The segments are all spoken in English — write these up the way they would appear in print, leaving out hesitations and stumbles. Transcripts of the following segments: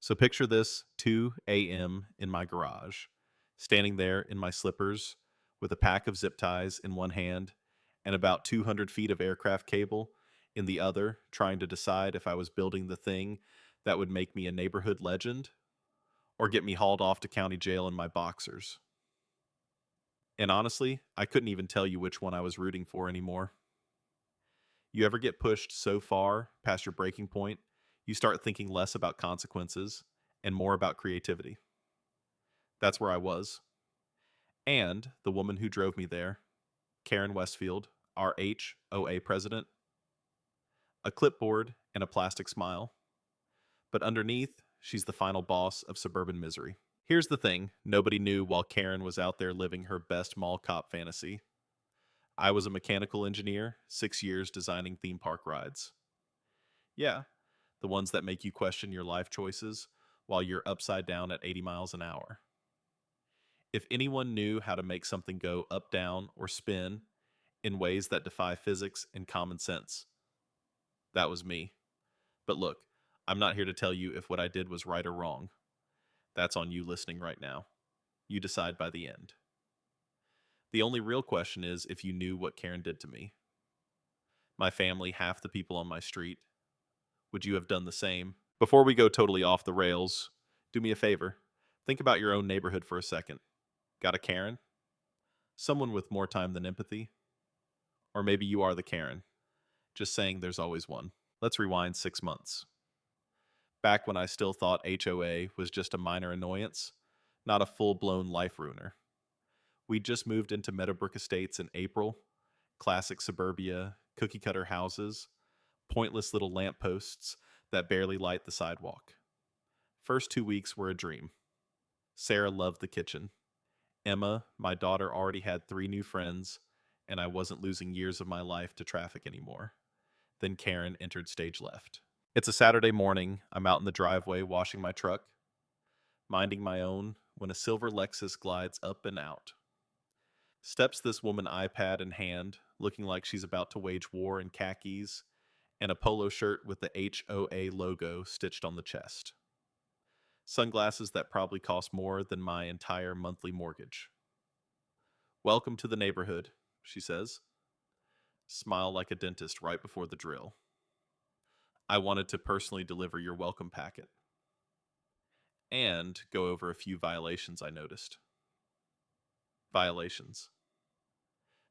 So picture this 2 a.m. in my garage, standing there in my slippers with a pack of zip ties in one hand and about 200 feet of aircraft cable in the other, trying to decide if I was building the thing that would make me a neighborhood legend or get me hauled off to county jail in my boxers. And honestly, I couldn't even tell you which one I was rooting for anymore. You ever get pushed so far past your breaking point, you start thinking less about consequences and more about creativity? That's where I was. And the woman who drove me there, Karen Westfield, our HOA president, a clipboard and a plastic smile. But underneath, she's the final boss of suburban misery. Here's the thing nobody knew while Karen was out there living her best mall cop fantasy. I was a mechanical engineer, 6 years designing theme park rides. Yeah, the ones that make you question your life choices while you're upside down at 80 miles an hour. If anyone knew how to make something go up, down, or spin in ways that defy physics and common sense, that was me. But look, I'm not here to tell you if what I did was right or wrong. That's on you listening right now. You decide by the end. The only real question is if you knew what Karen did to me. My family, half the people on my street. Would you have done the same? Before we go totally off the rails, do me a favor. Think about your own neighborhood for a second. Got a Karen? Someone with more time than empathy? Or maybe you are the Karen, just saying there's always one. Let's rewind 6 months. Back when I still thought HOA was just a minor annoyance, not a full blown life ruiner. We just moved into Meadowbrook Estates in April. Classic suburbia, cookie cutter houses, pointless little lampposts that barely light the sidewalk. First 2 weeks were a dream. Sarah loved the kitchen. Emma, my daughter, already had 3 new friends, and I wasn't losing years of my life to traffic anymore. Then Karen entered stage left. It's a Saturday morning. I'm out in the driveway washing my truck, minding my own, when a silver Lexus glides up and out. Steps this woman, iPad in hand, looking like she's about to wage war in khakis and a polo shirt with the HOA logo stitched on the chest. Sunglasses that probably cost more than my entire monthly mortgage. "Welcome to the neighborhood," she says. Smile like a dentist right before the drill. "I wanted to personally deliver your welcome packet and go over a few violations I noticed." Violations.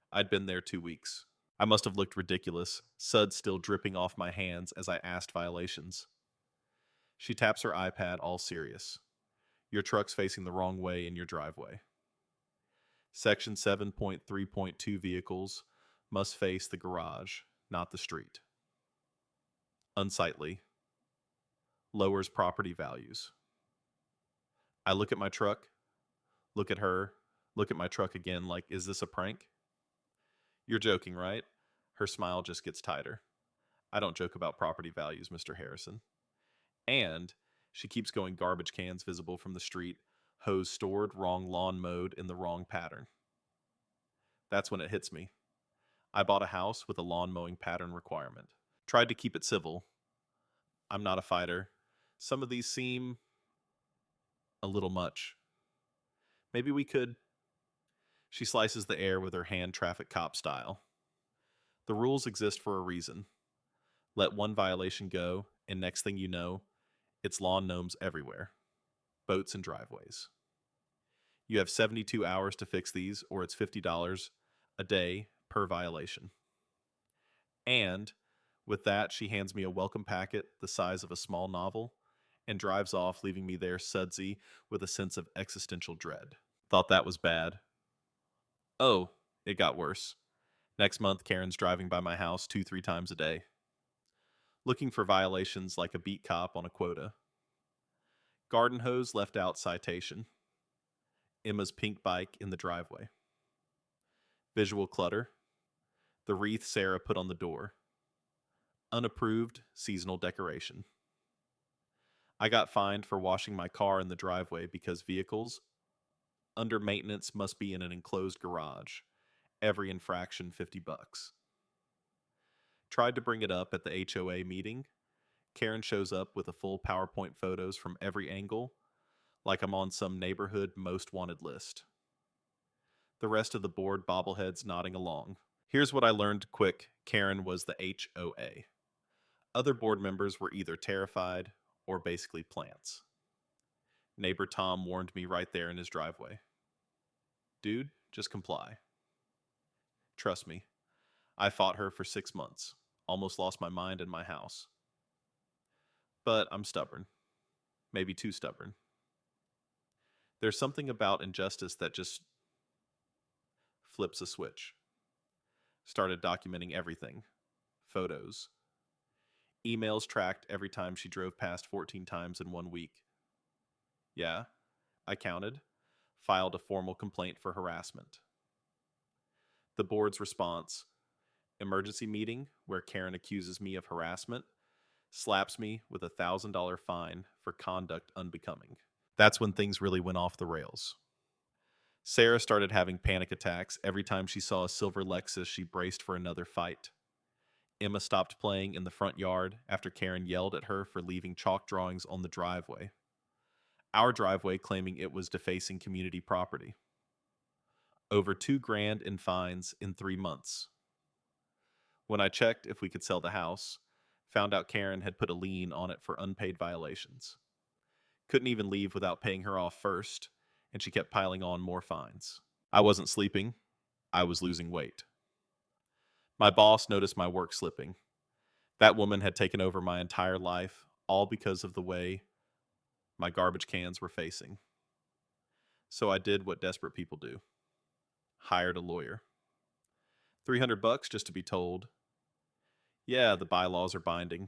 I'd been there 2 weeks. I must have looked ridiculous, suds still dripping off my hands as I asked violations. She taps her iPad, all serious. "Your truck's facing the wrong way in your driveway. Section 7.3.2 vehicles must face the garage, not the street. Unsightly. Lowers property values." I look at my truck, look at her, look at my truck again like, is this a prank? "You're joking, right?" Her smile just gets tighter. "I don't joke about property values, Mr. Harrison." And she keeps going, garbage cans visible from the street, hose stored, wrong lawn mowed in the wrong pattern. That's when it hits me. I bought a house with a lawn mowing pattern requirement. Tried to keep it civil. I'm not a fighter. Some of these seem a little much. Maybe we could. She slices the air with her hand, traffic cop style. The rules exist for a reason. Let one violation go, and next thing you know, it's lawn gnomes everywhere. Boats and driveways. You have 72 hours to fix these, or it's $50 a day per violation. And with that, she hands me a welcome packet the size of a small novel and drives off, leaving me there sudsy with a sense of existential dread. Thought that was bad. Oh, it got worse. Next month, Karen's driving by my house 2-3 times a day, looking for violations like a beat cop on a quota. Garden hose left out citation. Emma's pink bike in the driveway. Visual clutter. The wreath Sarah put on the door. Unapproved seasonal decoration. I got fined for washing my car in the driveway because vehicles under maintenance must be in an enclosed garage. Every infraction $50. Tried to bring it up at the HOA meeting. Karen shows up with a full PowerPoint photos from every angle, like I'm on some neighborhood most wanted list. The rest of the board bobbleheads nodding along. Here's what I learned quick: Karen was the HOA. Other board members were either terrified or basically plants. Neighbor Tom warned me right there in his driveway. Dude, just comply. Trust me, I fought her for 6 months. Almost lost my mind in my house. But I'm stubborn. Maybe too stubborn. There's something about injustice that just flips a switch. Started documenting everything. Photos. Emails tracked every time she drove past 14 times in 1 week. Yeah, I counted. Filed a formal complaint for harassment. The board's response: emergency meeting where Karen accuses me of harassment, slaps me with a $1,000 fine for conduct unbecoming. That's when things really went off the rails. Sarah started having panic attacks every time she saw a silver Lexus. She braced for another fight. Emma stopped playing in the front yard after Karen yelled at her for leaving chalk drawings on the driveway. Our driveway, claiming it was defacing community property. Over $2,000 in fines in 3 months. When I checked if we could sell the house, found out Karen had put a lien on it for unpaid violations. Couldn't even leave without paying her off first, and she kept piling on more fines. I wasn't sleeping. I was losing weight. My boss noticed my work slipping. That woman had taken over my entire life, all because of the way my garbage cans were facing. So I did what desperate people do. Hired a lawyer. $300 just to be told, yeah, the bylaws are binding.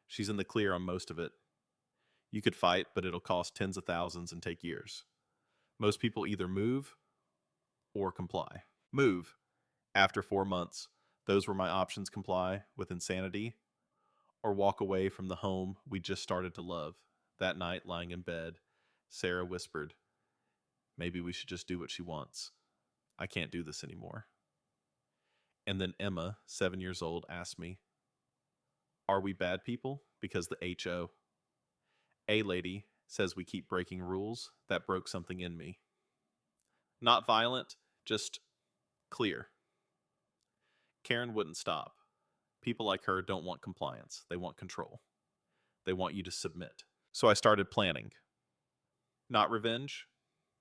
She's in the clear on most of it. You could fight, but it'll cost tens of thousands and take years. Most people either move or comply. Move. After 4 months, those were my options: comply with insanity or walk away from the home we just started to love. That night, lying in bed, Sarah whispered, maybe we should just do what she wants. I can't do this anymore. And then Emma, 7 years old, asked me, are we bad people? Because the HOA lady says we keep breaking rules. That broke something in me. Not violent, just clear. Karen wouldn't stop. People like her don't want compliance. They want control. They want you to submit. So I started planning. Not revenge,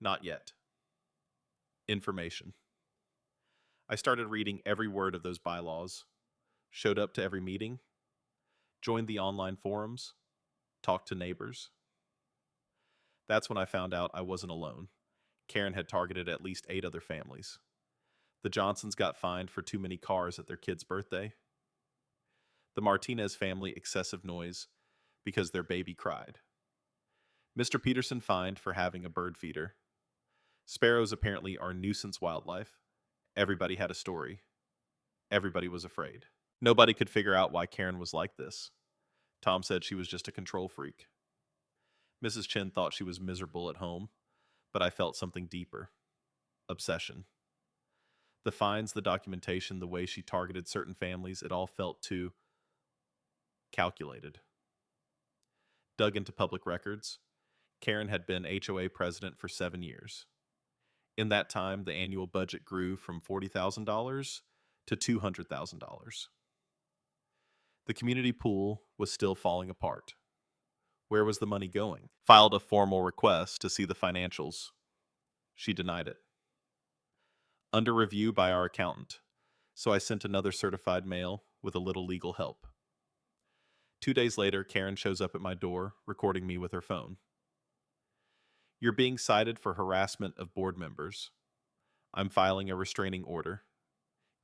not yet. Information. I started reading every word of those bylaws, showed up to every meeting, joined the online forums, talked to neighbors. That's when I found out I wasn't alone. Karen had targeted at least 8 other families. The Johnsons got fined for too many cars at their kid's birthday. The Martinez family, excessive noise because their baby cried. Mr. Peterson fined for having a bird feeder. Sparrows apparently are nuisance wildlife. Everybody had a story. Everybody was afraid. Nobody could figure out why Karen was like this. Tom said she was just a control freak. Mrs. Chen thought she was miserable at home, but I felt something deeper. Obsession. The fines, the documentation, the way she targeted certain families, it all felt too calculated. Dug into public records. Karen had been HOA president for 7 years. In that time, the annual budget grew from $40,000 to $200,000. The community pool was still falling apart. Where was the money going? Filed a formal request to see the financials. She denied it. Under review by our accountant, so I sent another certified mail with a little legal help. 2 days later, Karen shows up at my door, recording me with her phone. You're being cited for harassment of board members. I'm filing a restraining order.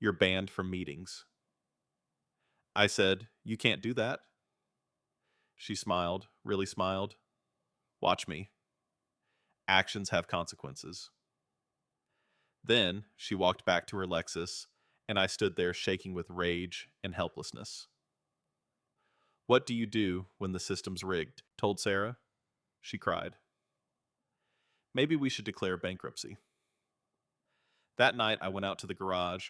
You're banned from meetings. I said, you can't do that. She smiled, really smiled. Watch me. Actions have consequences. Then she walked back to her Lexus, and I stood there shaking with rage and helplessness. What do you do when the system's rigged? Told Sarah. She cried. Maybe we should declare bankruptcy. That night, I went out to the garage,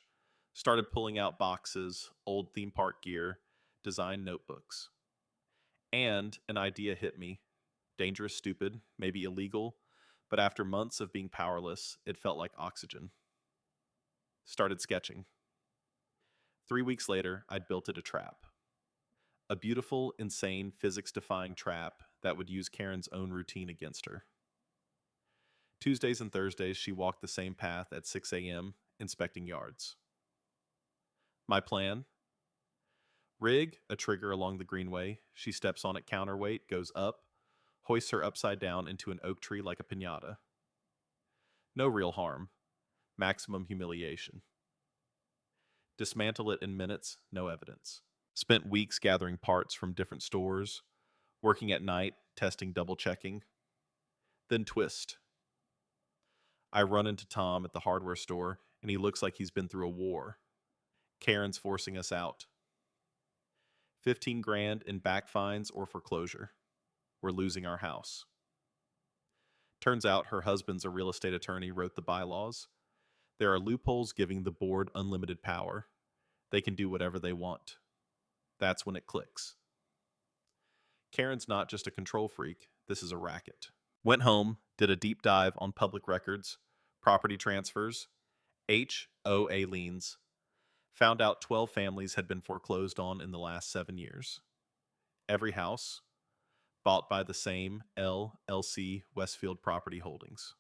started pulling out boxes, old theme park gear, design notebooks. And an idea hit me. Dangerous, stupid, maybe illegal, but after months of being powerless, it felt like oxygen. Started sketching. 3 weeks later, I'd built it a trap. A beautiful, insane, physics defying trap that would use Karen's own routine against her. Tuesdays and Thursdays, she walked the same path at 6 a.m., inspecting yards. My plan? Rig a trigger along the greenway. She steps on it counterweight, goes up, hoists her upside down into an oak tree like a piñata. No real harm. Maximum humiliation. Dismantle it in minutes, no evidence. Spent weeks gathering parts from different stores, working at night, testing, double checking. Then twist. I run into Tom at the hardware store, and he looks like he's been through a war. Karen's forcing us out. 15 grand in back fines or foreclosure. We're losing our house. Turns out her husband's a real estate attorney, wrote the bylaws. There are loopholes giving the board unlimited power. They can do whatever they want. That's when it clicks. Karen's not just a control freak, this is a racket. Went home, did a deep dive on public records, property transfers, HOA liens. Found out 12 families had been foreclosed on in the last 7 years. Every house bought by the same LLC Westfield Property Holdings.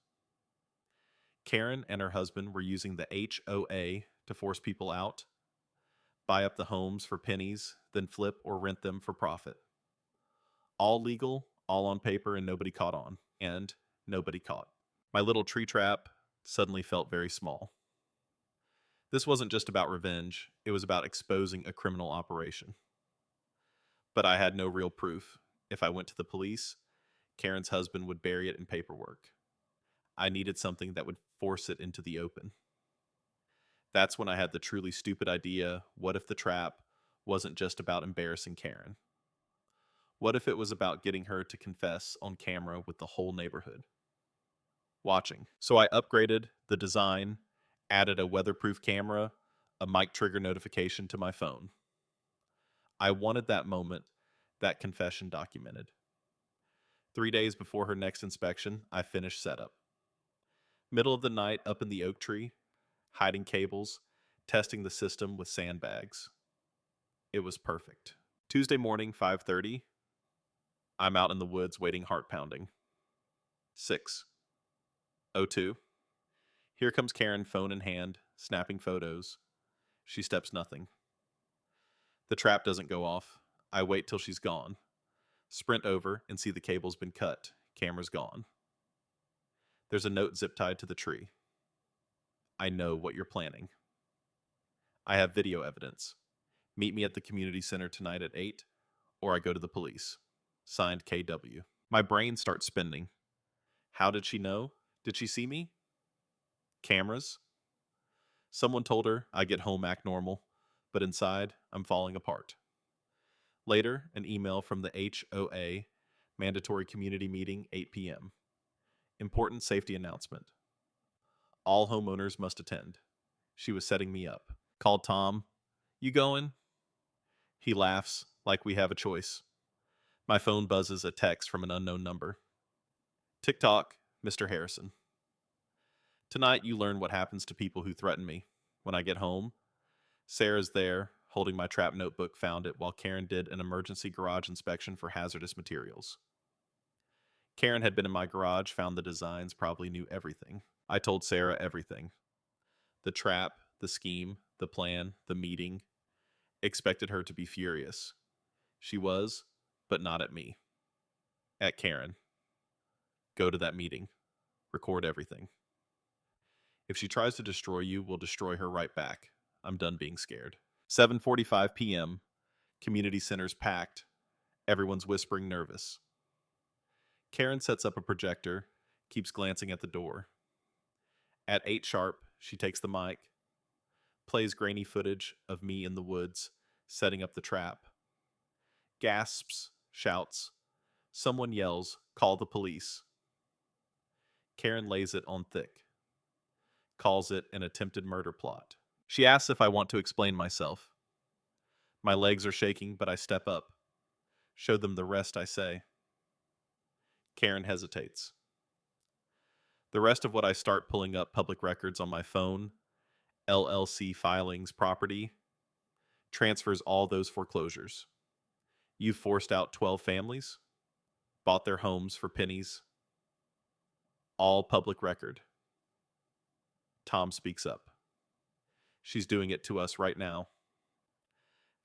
Karen and her husband were using the HOA to force people out, buy up the homes for pennies, then flip or rent them for profit. All legal, all on paper, and nobody caught on. And nobody caught. My little tree trap suddenly felt very small. This wasn't just about revenge, it was about exposing a criminal operation. But I had no real proof. If I went to the police, Karen's husband would bury it in paperwork. I needed something that would force it into the open. That's when I had the truly stupid idea, what if the trap wasn't just about embarrassing Karen? What if it was about getting her to confess on camera with the whole neighborhood watching? So I upgraded the design, added a weatherproof camera, a mic trigger notification to my phone. I wanted that moment, that confession documented. 3 days before her next inspection, I finished setup. Middle of the night, up in the oak tree, hiding cables, testing the system with sandbags. It was perfect. Tuesday morning, 5:30. I'm out in the woods waiting, heart pounding. 6:02. Here comes Karen, phone in hand, snapping photos. She steps nothing. The trap doesn't go off. I wait till she's gone. Sprint over and see the cable's been cut. Camera's gone. There's a note zip tied to the tree. I know what you're planning. I have video evidence. Meet me at the community center tonight at 8, or I go to the police. Signed, KW. My brain starts spinning. How did she know? Did she see me? Cameras? Someone told her I get home, act normal, but inside, I'm falling apart. Later, an email from the HOA, mandatory community meeting, 8 p.m. Important safety announcement. All homeowners must attend. She was setting me up. Called Tom. You going? He laughs like we have a choice. My phone buzzes a text from an unknown number. TikTok, Mr. Harrison. Tonight you learn what happens to people who threaten me. When I get home, Sarah's there, holding my trap notebook, found it while Karen did an emergency garage inspection for hazardous materials. Karen had been in my garage, found the designs, probably knew everything. I told Sarah everything. The trap, the scheme, the plan, the meeting. Expected her to be furious. She was, but not at me. At Karen. Go to that meeting. Record everything. If she tries to destroy you, we'll destroy her right back. I'm done being scared. 7:45 p.m. Community center's packed. Everyone's whispering, nervous. Karen sets up a projector, keeps glancing at the door. At 8 sharp, she takes the mic, plays grainy footage of me in the woods, setting up the trap. Gasps, shouts. Someone yells, call the police. Karen lays it on thick. Calls it an attempted murder plot. She asks if I want to explain myself. My legs are shaking, but I step up. Show them the rest, I say. Karen hesitates. The rest of what I start pulling up public records on my phone, LLC filings, property, transfers all those foreclosures. You've forced out 12 families, bought their homes for pennies. All public record. Tom speaks up. She's doing it to us right now.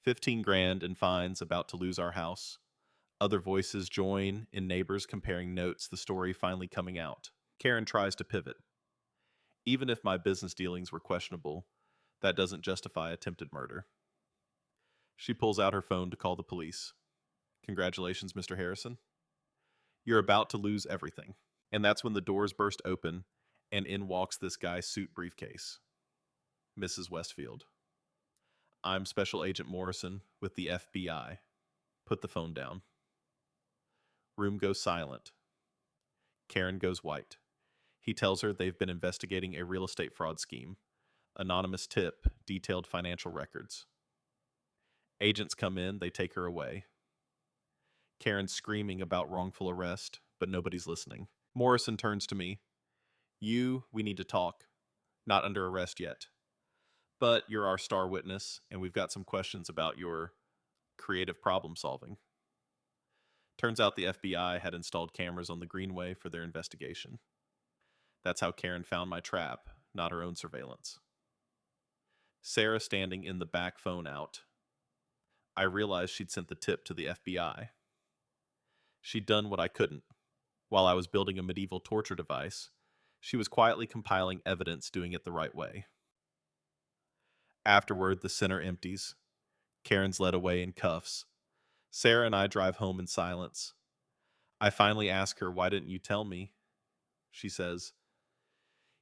15 grand in fines, about to lose our house. Other voices join in, neighbors comparing notes, the story finally coming out. Karen tries to pivot. Even if my business dealings were questionable, that doesn't justify attempted murder. She pulls out her phone to call the police. Congratulations, Mr. Harrison. You're about to lose everything. And that's when the doors burst open, and in walks this guy's suit briefcase. Mrs. Westfield. I'm Special Agent Morrison with the FBI. Put the phone down. Room goes silent. Karen goes white. He tells her they've been investigating a real estate fraud scheme. Anonymous tip, detailed financial records. Agents come in, they take her away. Karen's screaming about wrongful arrest, but nobody's listening. Morrison turns to me. We need to talk. Not under arrest yet. But you're our star witness, and we've got some questions about your creative problem solving. Turns out the FBI had installed cameras on the Greenway for their investigation. That's how Karen found my trap, not her own surveillance. Sarah standing in the back, phone out. I realized she'd sent the tip to the FBI. She'd done what I couldn't. While I was building a medieval torture device, she was quietly compiling evidence, doing it the right way. Afterward, the center empties. Karen's led away in cuffs. Sarah and I drive home in silence. I finally ask her, why didn't you tell me? She says,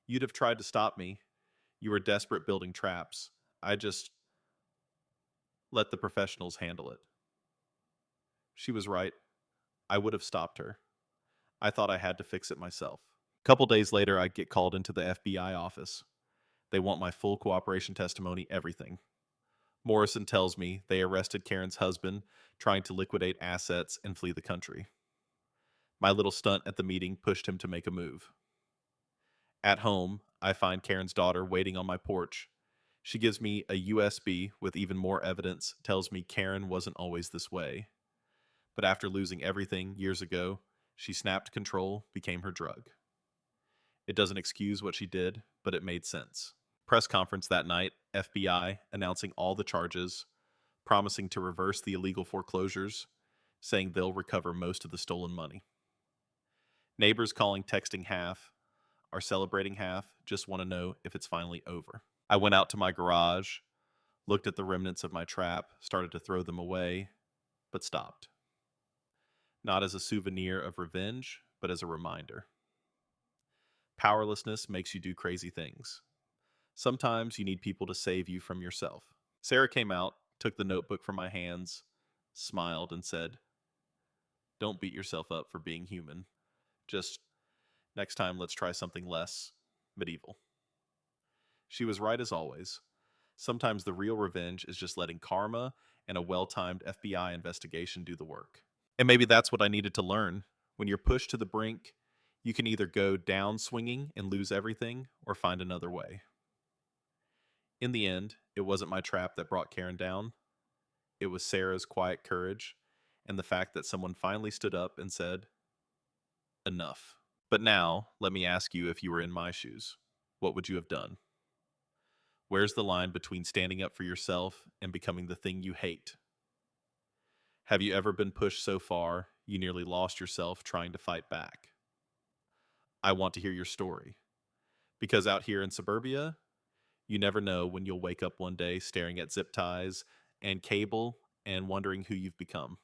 you'd have tried to stop me. You were desperate building traps. I just let the professionals handle it. She was right. I would have stopped her. I thought I had to fix it myself. A couple days later, I get called into the FBI office. They want my full cooperation testimony, everything. Morrison tells me they arrested Karen's husband, trying to liquidate assets and flee the country. My little stunt at the meeting pushed him to make a move. At home, I find Karen's daughter waiting on my porch. She gives me a USB with even more evidence, tells me Karen wasn't always this way. But after losing everything years ago, she snapped control, became her drug. It doesn't excuse what she did, but it made sense. Press conference that night, FBI announcing all the charges, promising to reverse the illegal foreclosures, saying they'll recover most of the stolen money. Neighbors calling, texting half, are celebrating half, just want to know if it's finally over. I went out to my garage, looked at the remnants of my trap, started to throw them away, but stopped. Not as a souvenir of revenge, but as a reminder. Powerlessness makes you do crazy things. Sometimes you need people to save you from yourself. Sarah came out, took the notebook from my hands, smiled, and said, don't beat yourself up for being human. Just next time, let's try something less medieval. She was right as always. Sometimes the real revenge is just letting karma and a well-timed FBI investigation do the work. And maybe that's what I needed to learn. When you're pushed to the brink, you can either go down swinging and lose everything, or find another way. In the end, it wasn't my trap that brought Karen down. It was Sarah's quiet courage and the fact that someone finally stood up and said, enough. But now, let me ask you, if you were in my shoes, what would you have done? Where's the line between standing up for yourself and becoming the thing you hate? Have you ever been pushed so far you nearly lost yourself trying to fight back? I want to hear your story. Because out here in suburbia, you never know when you'll wake up one day staring at zip ties and cable and wondering who you've become.